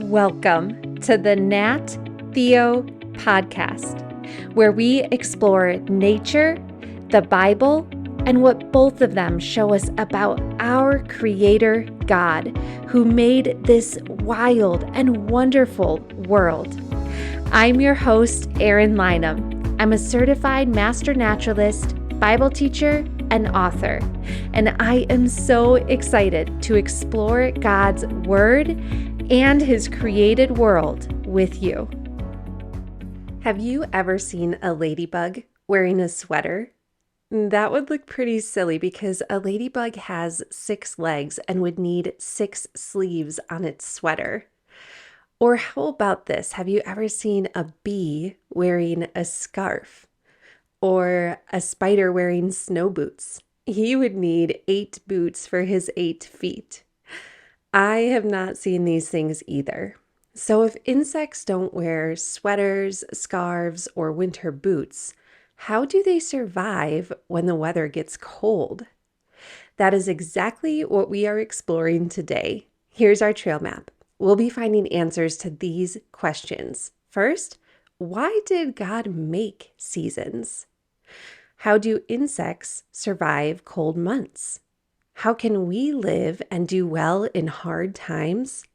Welcome to the Nat Theo podcast, where we explore nature, the Bible, and what both of them show us about our Creator God, who made this wild and wonderful world. I'm your host, Erin Lynham. I'm a certified master naturalist, Bible teacher, and author, and I am so excited to explore God's Word and His created world with you. Have you ever seen a ladybug wearing a sweater? That would look pretty silly because a ladybug has 6 legs and would need 6 sleeves on its sweater. Or how about this? Have you ever seen a bee wearing a scarf? Or a spider wearing snow boots? He would need 8 boots for his 8 feet. I have not seen these things either. So if insects don't wear sweaters, scarves, or winter boots, how do they survive when the weather gets cold? That is exactly what we are exploring today. Here's our trail map. We'll be finding answers to these questions. First, why did God make seasons? How do insects survive cold months? How can we live and do well in hard times?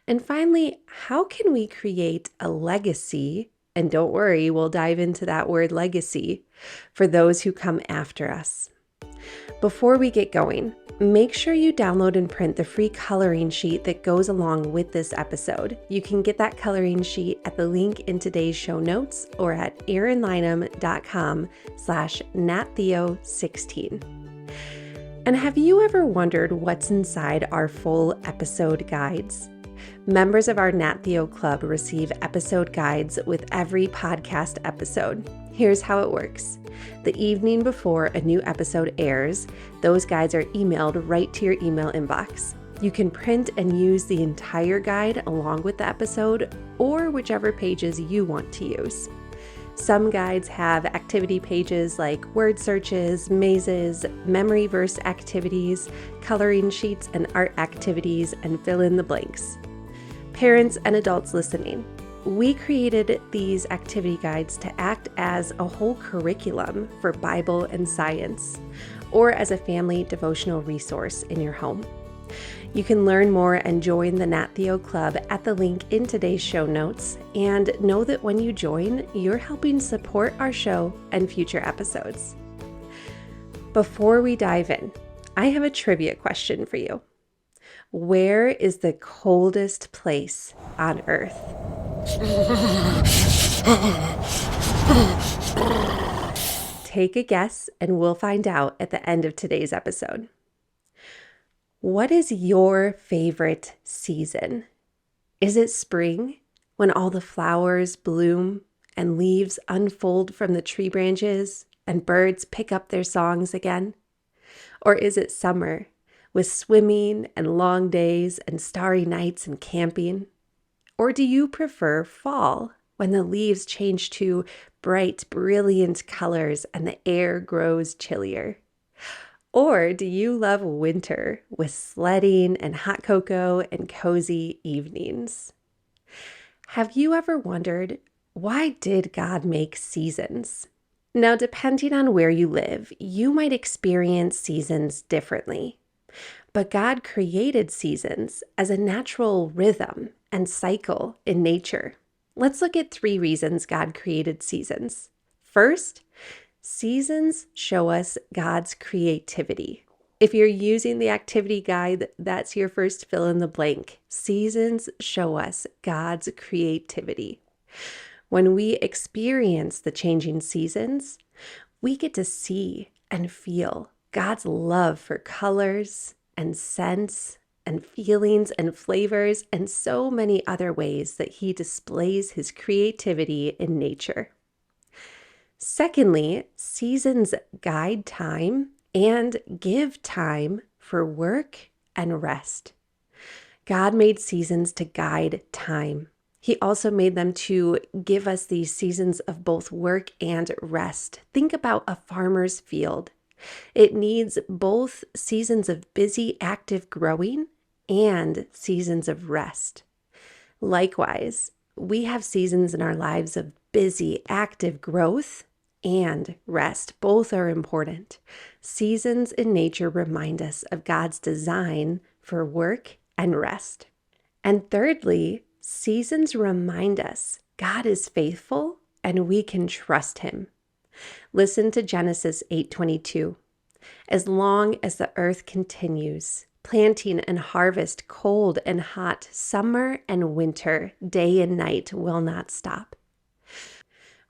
And finally, how can we create a legacy? And don't worry, we'll dive into that word legacy for those who come after us. Before we get going, make sure you download and print the free coloring sheet that goes along with this episode. You can get that coloring sheet at the link in today's show notes or at erinlynham.com/nattheo16. And have you ever wondered what's inside our full episode guides? Members of our Nat Theo Club receive episode guides with every podcast episode. Here's how it works. The evening before a new episode airs, those guides are emailed right to your email inbox. You can print and use the entire guide along with the episode or whichever pages you want to use. Some guides have activity pages like word searches, mazes, memory verse activities, coloring sheets, and art activities, and fill in the blanks. Parents and adults listening, we created these activity guides to act as a whole curriculum for Bible and science, or as a family devotional resource in your home. You can learn more and join the Nat Theo Club at the link in today's show notes, and know that when you join, you're helping support our show and future episodes. Before we dive in, I have a trivia question for you. Where is the coldest place on Earth? Take a guess and we'll find out at the end of today's episode. What is your favorite season? Is it spring, when all the flowers bloom and leaves unfold from the tree branches and birds pick up their songs again? Or is it summer, with swimming and long days and starry nights and camping? Or do you prefer fall, when the leaves change to bright, brilliant colors and the air grows chillier? Or do you love winter, with sledding and hot cocoa and cozy evenings? Have you ever wondered, why did God make seasons? Now, depending on where you live, you might experience seasons differently. But God created seasons as a natural rhythm and cycle in nature. Let's look at 3 reasons God created seasons. First, seasons show us God's creativity. If you're using the activity guide, that's your first fill in the blank. Seasons show us God's creativity. When we experience the changing seasons, we get to see and feel God's love for colors and scents and feelings and flavors and so many other ways that He displays His creativity in nature. Secondly, seasons guide time and give time for work and rest. God made seasons to guide time. He also made them to give us these seasons of both work and rest. Think about a farmer's field. It needs both seasons of busy, active growing and seasons of rest. Likewise, we have seasons in our lives of busy, active growth and rest. Both are important. Seasons in nature remind us of God's design for work and rest. And thirdly, seasons remind us God is faithful and we can trust him. Listen to Genesis 8:22. As long as the earth continues, planting and harvest, cold and hot, summer and winter, day and night will not stop.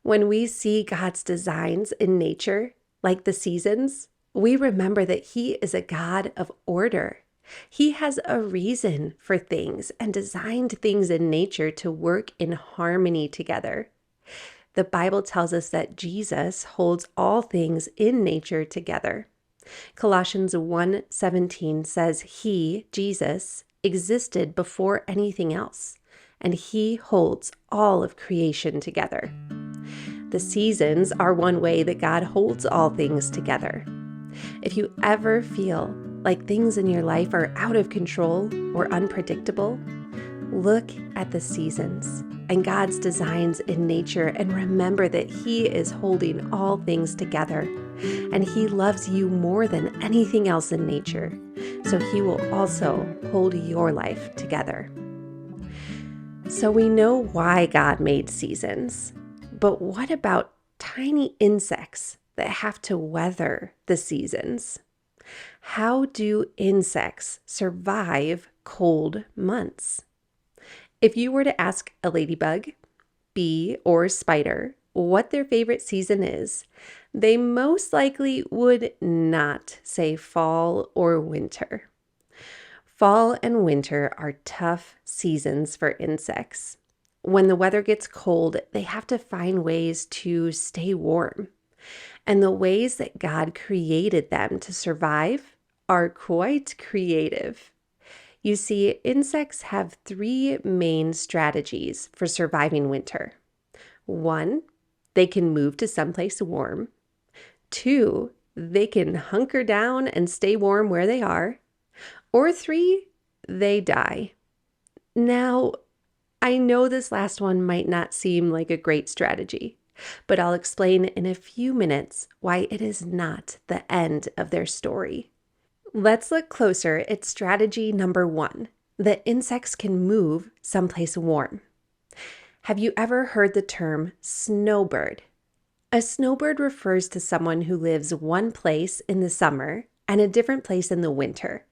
When we see God's designs in nature, like the seasons, we remember that he is a God of order. He has a reason for things and designed things in nature to work in harmony together. The Bible tells us that Jesus holds all things in nature together. Colossians 1:17 says he, Jesus, existed before anything else, and he holds all of creation together. The seasons are one way that God holds all things together. If you ever feel like things in your life are out of control or unpredictable, look at the seasons and God's designs in nature and remember that he is holding all things together and he loves you more than anything else in nature. So he will also hold your life together. So we know why God made seasons, but what about tiny insects that have to weather the seasons? How do insects survive cold months? If you were to ask a ladybug, bee, or spider what their favorite season is, they most likely would not say fall or winter. Fall and winter are tough seasons for insects. When the weather gets cold, they have to find ways to stay warm. And the ways that God created them to survive are quite creative. You see, insects have three main strategies for surviving winter. 1, they can move to someplace warm. 2, they can hunker down and stay warm where they are. Or 3, they die. Now, I know this last one might not seem like a great strategy, but I'll explain in a few minutes why it is not the end of their story. Let's look closer at strategy number 1, that insects can move someplace warm. Have you ever heard the term snowbird? A snowbird refers to someone who lives one place in the summer and a different place in the winter.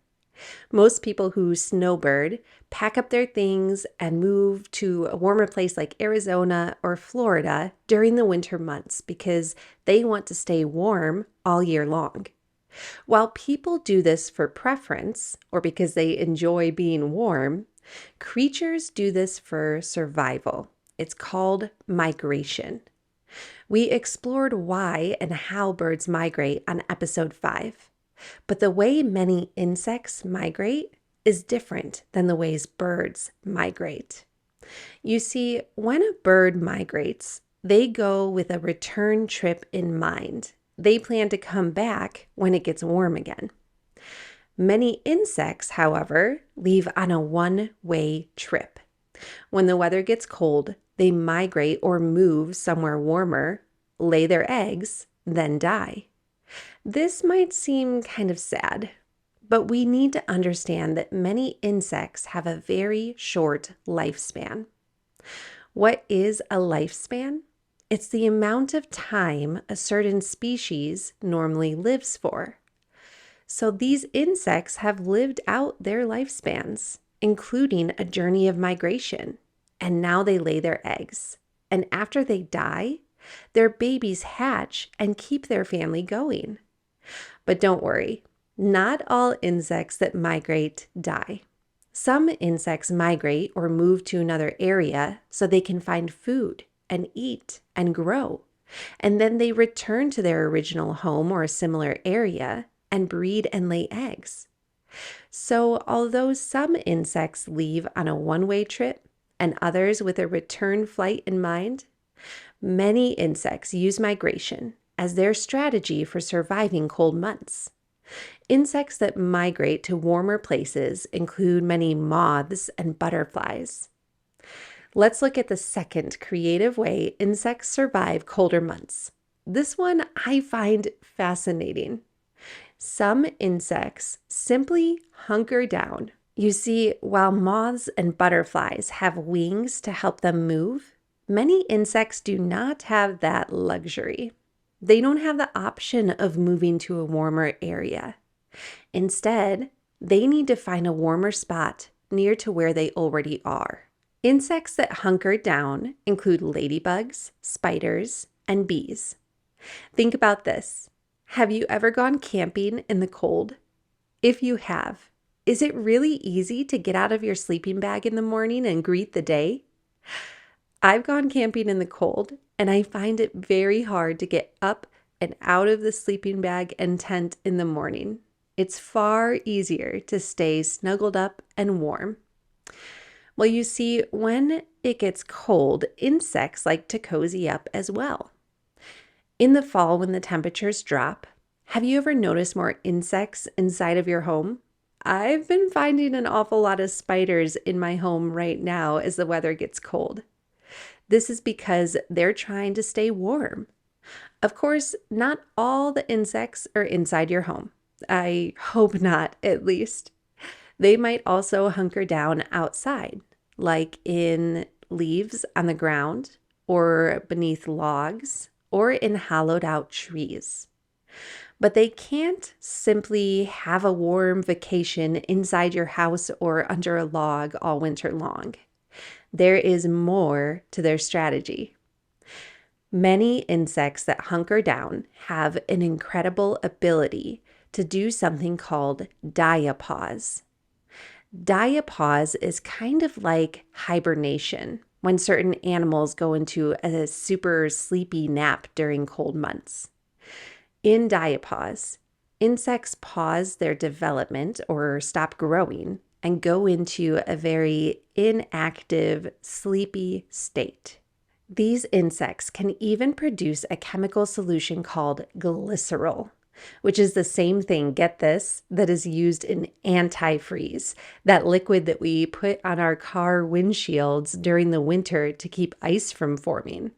Most people who snowbird pack up their things and move to a warmer place like Arizona or Florida during the winter months because they want to stay warm all year long. While people do this for preference or because they enjoy being warm, creatures do this for survival. It's called migration. We explored why and how birds migrate on episode 5. But the way many insects migrate is different than the ways birds migrate. You see, when a bird migrates, they go with a return trip in mind. They plan to come back when it gets warm again. Many insects, however, leave on a one-way trip. When the weather gets cold, they migrate or move somewhere warmer, lay their eggs, then die. This might seem kind of sad, but we need to understand that many insects have a very short lifespan. What is a lifespan? It's the amount of time a certain species normally lives for. So these insects have lived out their lifespans, including a journey of migration, and now they lay their eggs. And after they die, their babies hatch and keep their family going. But don't worry, not all insects that migrate die. Some insects migrate or move to another area so they can find food and eat and grow. And then they return to their original home or a similar area and breed and lay eggs. So although some insects leave on a one-way trip and others with a return flight in mind, many insects use migration as their strategy for surviving cold months. Insects that migrate to warmer places include many moths and butterflies. Let's look at the second creative way insects survive colder months. This one I find fascinating. Some insects simply hunker down. You see, while moths and butterflies have wings to help them move, many insects do not have that luxury. They don't have the option of moving to a warmer area. Instead, they need to find a warmer spot near to where they already are. Insects that hunker down include ladybugs, spiders, and bees. Think about this. Have you ever gone camping in the cold? If you have, is it really easy to get out of your sleeping bag in the morning and greet the day? I've gone camping in the cold, and I find it very hard to get up and out of the sleeping bag and tent in the morning. It's far easier to stay snuggled up and warm. Well, you see, when it gets cold, insects like to cozy up as well. In the fall, when the temperatures drop, have you ever noticed more insects inside of your home? I've been finding an awful lot of spiders in my home right now as the weather gets cold. This is because they're trying to stay warm. Of course, not all the insects are inside your home. I hope not, at least. They might also hunker down outside, like in leaves on the ground, or beneath logs, or in hollowed out trees. But they can't simply have a warm vacation inside your house or under a log all winter long. There is more to their strategy. Many insects that hunker down have an incredible ability to do something called diapause. Diapause is kind of like hibernation when certain animals go into a super sleepy nap during cold months. In diapause, insects pause their development or stop growing and go into a very inactive, sleepy state. These insects can even produce a chemical solution called glycerol, which is the same thing, get this, that is used in antifreeze, that liquid that we put on our car windshields during the winter to keep ice from forming.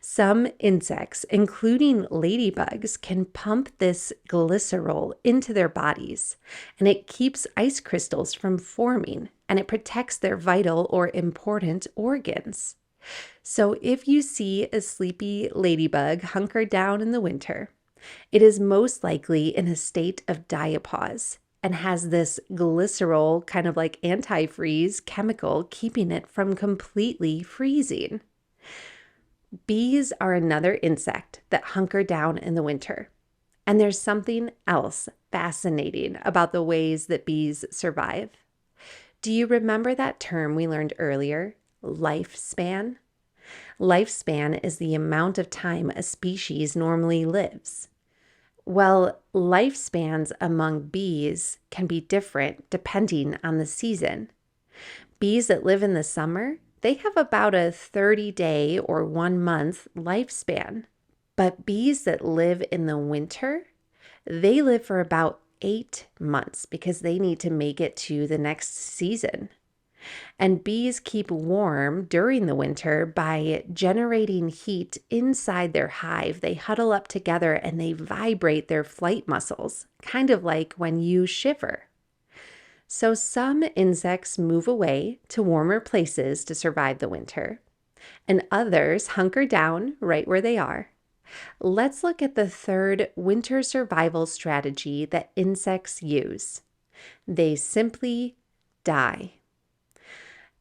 Some insects, including ladybugs, can pump this glycerol into their bodies, and it keeps ice crystals from forming, and it protects their vital or important organs. So if you see a sleepy ladybug hunkered down in the winter, it is most likely in a state of diapause and has this glycerol, kind of like antifreeze chemical, keeping it from completely freezing. Bees are another insect that hunker down in the winter. And there's something else fascinating about the ways that bees survive. Do you remember that term we learned earlier, lifespan? Lifespan is the amount of time a species normally lives. Well, lifespans among bees can be different depending on the season. Bees that live in the summer, they have about a 30-day or 1 month lifespan. But bees that live in the winter, they live for about 8 months because they need to make it to the next season. And bees keep warm during the winter by generating heat inside their hive. They huddle up together and they vibrate their flight muscles, kind of like when you shiver. So some insects move away to warmer places to survive the winter, and others hunker down right where they are. Let's look at the third winter survival strategy that insects use. They simply die.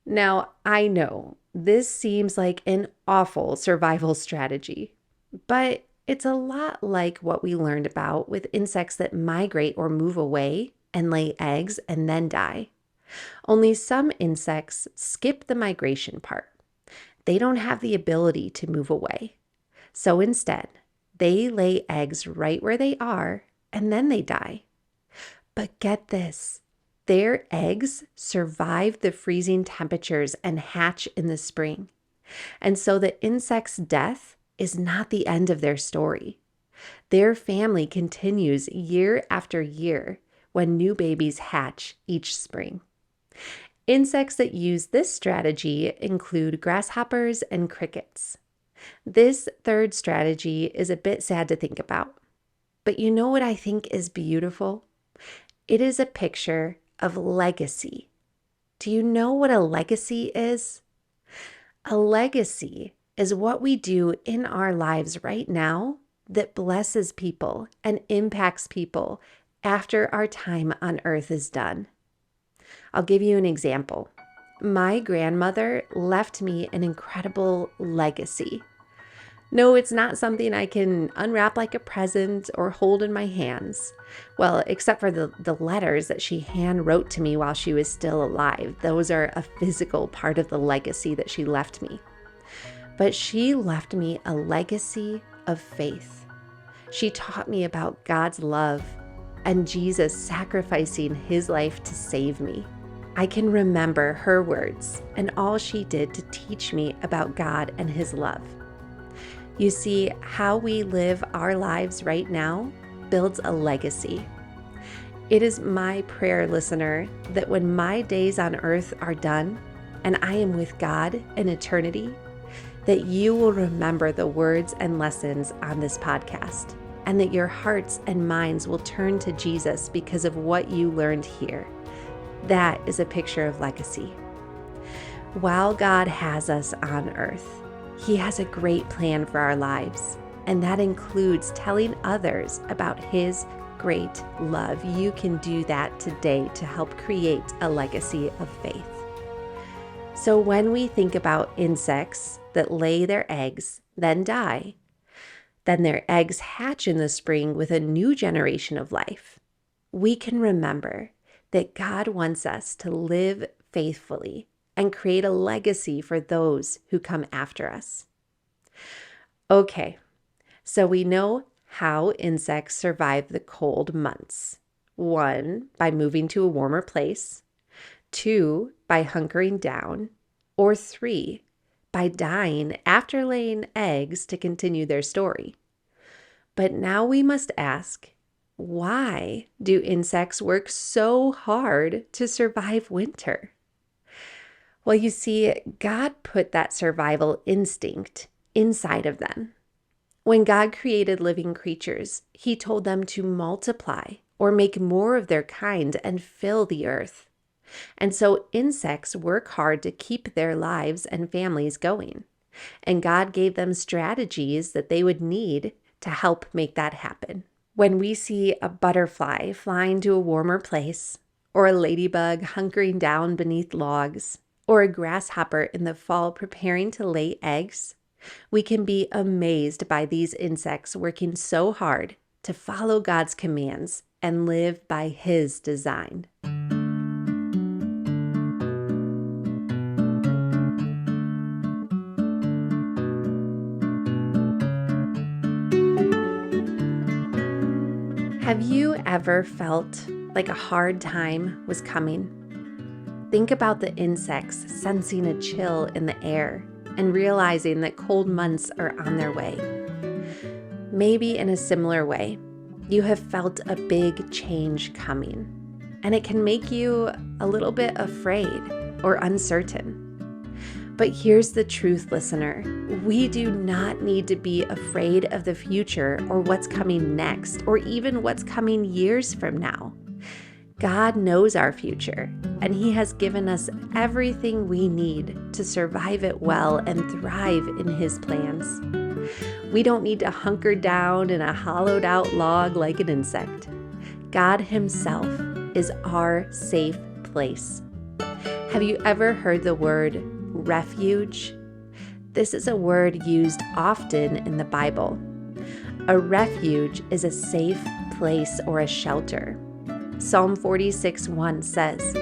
Now, I know this seems like an awful survival strategy, but it's a lot like what we learned about with insects that migrate or move away and lay eggs and then die. Only some insects skip the migration part. They don't have the ability to move away. So instead, they lay eggs right where they are and then they die. But get this. Their eggs survive the freezing temperatures and hatch in the spring. And so the insect's death is not the end of their story. Their family continues year after year when new babies hatch each spring. Insects that use this strategy include grasshoppers and crickets. This third strategy is a bit sad to think about, but you know what I think is beautiful? It is a picture of legacy. Do you know what a legacy is? A legacy is what we do in our lives right now that blesses people and impacts people after our time on earth is done. I'll give you an example. My grandmother left me an incredible legacy. No, it's not something I can unwrap like a present or hold in my hands. Well, except for the letters that she hand wrote to me while she was still alive. Those are a physical part of the legacy that she left me. But she left me a legacy of faith. She taught me about God's love and Jesus sacrificing his life to save me. I can remember her words and all she did to teach me about God and his love. You see, how we live our lives right now builds a legacy. It is my prayer, listener, that when my days on earth are done and I am with God in eternity, that you will remember the words and lessons on this podcast, and that your hearts and minds will turn to Jesus because of what you learned here. That is a picture of legacy. While God has us on earth, he has a great plan for our lives, and that includes telling others about his great love. You can do that today to help create a legacy of faith. So when we think about insects that lay their eggs, then die, then their eggs hatch in the spring with a new generation of life, we can remember that God wants us to live faithfully and create a legacy for those who come after us. Okay, so we know how insects survive the cold months. 1, by moving to a warmer place. 2, by hunkering down. Or 3, by dying after laying eggs to continue their story. But now we must ask, why do insects work so hard to survive winter? Well, you see, God put that survival instinct inside of them. When God created living creatures, he told them to multiply or make more of their kind and fill the earth. And so insects work hard to keep their lives and families going. And God gave them strategies that they would need to help make that happen. When we see a butterfly flying to a warmer place, or a ladybug hunkering down beneath logs, or a grasshopper in the fall preparing to lay eggs, we can be amazed by these insects working so hard to follow God's commands and live by his design. Have you ever felt like a hard time was coming? Think about the insects sensing a chill in the air and realizing that cold months are on their way. Maybe in a similar way, you have felt a big change coming, and it can make you a little bit afraid or uncertain. But here's the truth, listener. We do not need to be afraid of the future or what's coming next, or even what's coming years from now. God knows our future, and he has given us everything we need to survive it well and thrive in his plans. We don't need to hunker down in a hollowed out log like an insect. God himself is our safe place. Have you ever heard the word refuge? This is a word used often in the Bible. A refuge is a safe place or a shelter. Psalm 46:1 says,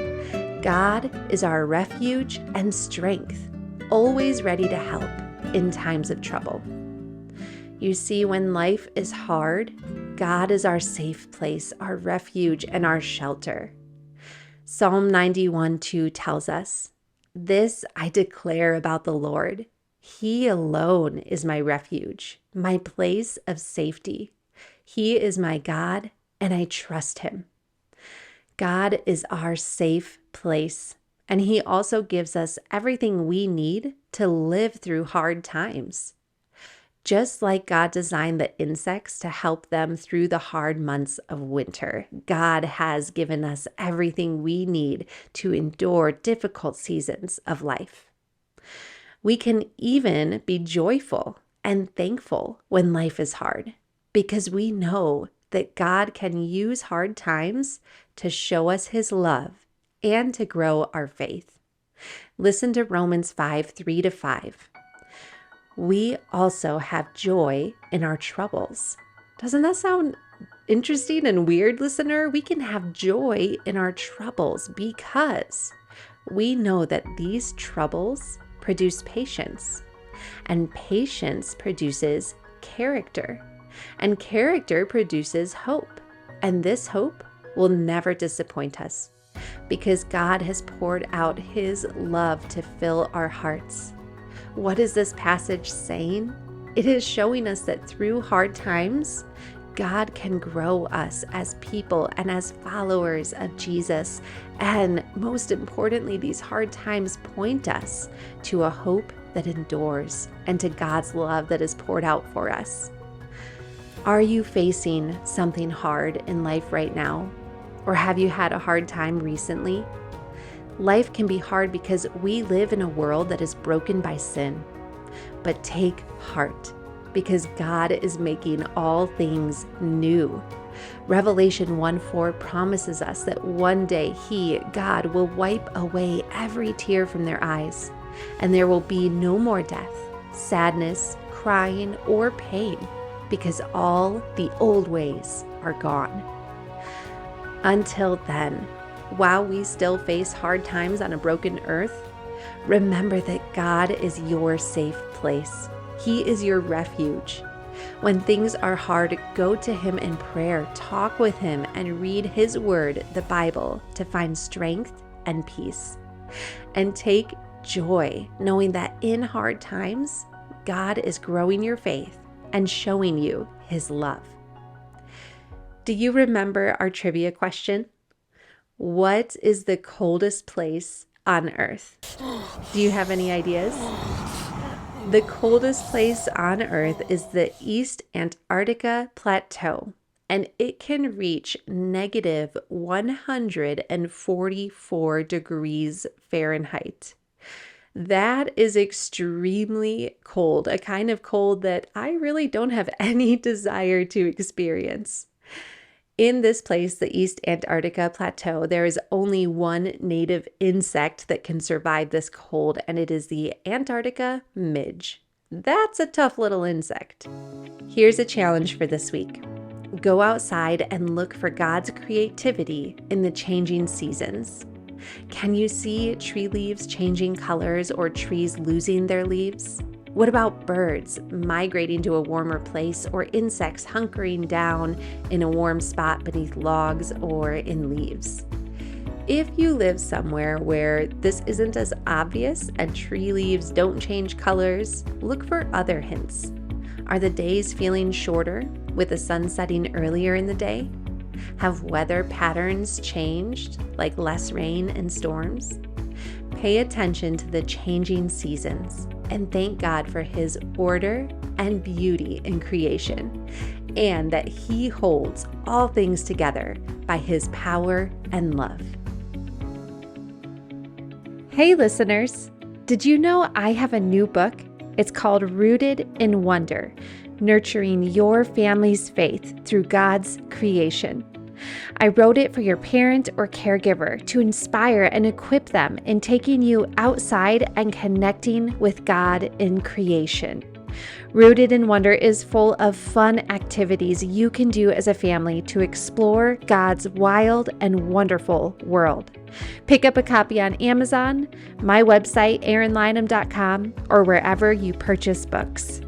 God is our refuge and strength, always ready to help in times of trouble. You see, when life is hard, God is our safe place, our refuge, and our shelter. Psalm 91:2 tells us, this I declare about the Lord. He alone is my refuge, my place of safety. He is my God, and I trust him. God is our safe place, And He also gives us everything we need to live through hard times. Just like God designed the insects to help them through the hard months of winter, God has given us everything we need to endure difficult seasons of life. We can even be joyful and thankful when life is hard because we know that God can use hard times to show us His love and to grow our faith. Listen to Romans 5:3-5. We also have joy in our troubles. Doesn't that sound interesting and weird, listener? We can have joy in our troubles because we know that these troubles produce patience, and patience produces character, and character produces hope. And this hope will never disappoint us because God has poured out His love to fill our hearts. What is this passage saying? It is showing us that through hard times, God can grow us as people and as followers of Jesus. And most importantly, these hard times point us to a hope that endures and to God's love that is poured out for us. Are you facing something hard in life right now? Or have you had a hard time recently? Life can be hard because we live in a world that is broken by sin. But take heart, because God is making all things new. Revelation 1:4 promises us that one day He, God, will wipe away every tear from their eyes, and there will be no more death, sadness, crying, or pain, because all the old ways are gone. Until then, while we still face hard times on a broken earth, remember that God is your safe place. He is your refuge. When things are hard, go to Him in prayer, talk with Him, and read His Word, the Bible, to find strength and peace. And take joy knowing that in hard times, God is growing your faith and showing you His love. Do you remember our trivia question? What is the coldest place on Earth? Do you have any ideas? The coldest place on Earth is the East Antarctica Plateau, and it can reach negative 144 degrees Fahrenheit. That is extremely cold, a kind of cold that I really don't have any desire to experience. In this place, the East Antarctica Plateau, there is only one native insect that can survive this cold, and it is the Antarctica midge. That's a tough little insect. Here's a challenge for this week. Go outside and look for God's creativity in the changing seasons. Can you see tree leaves changing colors or trees losing their leaves? What about birds migrating to a warmer place or insects hunkering down in a warm spot beneath logs or in leaves? If you live somewhere where this isn't as obvious and tree leaves don't change colors, look for other hints. Are the days feeling shorter with the sun setting earlier in the day? Have weather patterns changed, like less rain and storms? Pay attention to the changing seasons and thank God for His order and beauty in creation, and that He holds all things together by His power and love. Hey listeners, did you know I have a new book? It's called Rooted in Wonder, Nurturing Your Family's Faith Through God's Creation. I wrote it for your parent or caregiver to inspire and equip them in taking you outside and connecting with God in creation. Rooted in Wonder is full of fun activities you can do as a family to explore God's wild and wonderful world. Pick up a copy on Amazon, my website, erinlynham.com, or wherever you purchase books.